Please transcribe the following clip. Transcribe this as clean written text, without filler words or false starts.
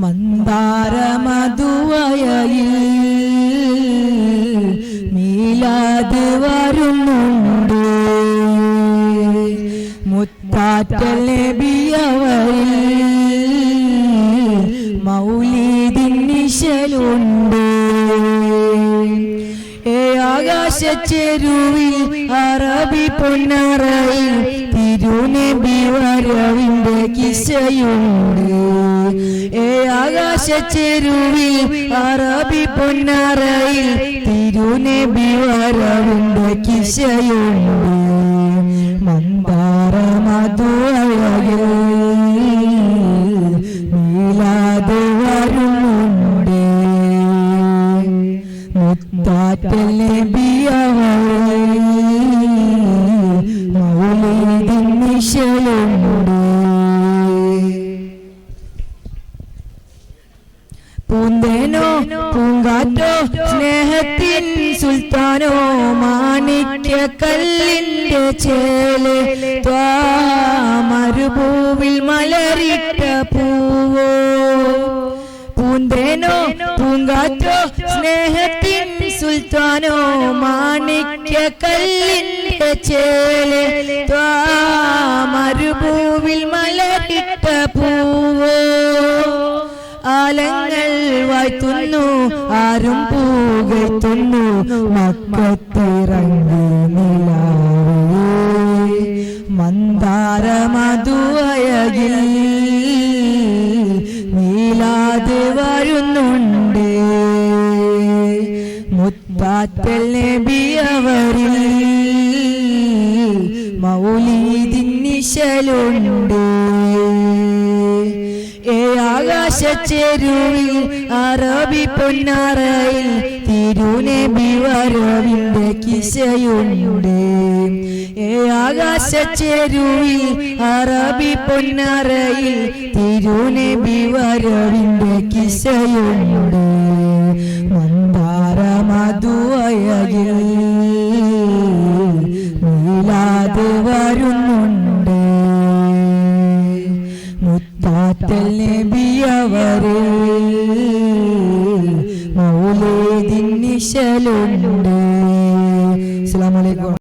മന്ദാര മധുവയയിൽ മീലാദ് വരുന്നുണ്ട്. മുത്താറ്റൽ നബിയവരിൽ മൗലിദിൻ നിശലുണ്ട്. ആകാശച്ചെരുവിൽ അറബി പൊന്നറയിൽ തിരുനബി വരവിന്റെ കിസ്സയുണ്ട്. ആകാശച്ചെരുവിൽ അറബി പൊന്നറയിൽ തിരുനബി വരവിന്റെ കിസ്സയുണ്ട്. മന്ദാര മധുവയയിൽ മീലാദ് വരുന്നുണ്ട്. മുത്താറ്റൽ നബിയവരിൽ മൗലിദിൻ നിശലുണ്ട്. പൂന്തേനോ പൂങ്കാറ്റോ സ്നേഹത്തിൻ സുൽത്താനോ മാണിക്യ കല്ലിന്റെ ചേല് മരുഭൂവിൽ മലരിട്ട പൂവോ. പൂന്തേനോ പൂങ്കാറ്റോ സ്നേഹത്തിൻ സുൽത്താനോ മാണിക്യ കല്ലിന്റെ ചേല് മരുഭൂവിൽ മലരിട്ട പൂവോ. ആലങ്ങൾ വായ്ത്തുന്നു ആരും പൂകത്തുന്നു മക്കത്തിറങ്ങി നിലാവേ. മന്ദാര മധുവയയിൽ മീലാദ് വരുന്നുണ്ട്. മുത്താറ്റൽ നബിയവരിൽ മൗലിദിൻ നിശലുണ്ട്. ആകാശച്ചെരുവിൽ അറബി പൊന്നറയിൽ തിരുനബി വരവിന്റെ കിസ്സയുണ്ട്. ആകാശച്ചെരുവിൽ അറബി പൊന്നറയിൽ തിരുനബി വരവിന്റെ കിസ്സയുണ്ട്. മന്ദാര മധുവയയിൽ മീലാദ് വരുന്നുണ്ട്. മുത്താറ്റൽ നബിയവരിൽ മൗലിദിൻ നിശലുണ്ട്. അസ്സലാമു അലൈക്കും.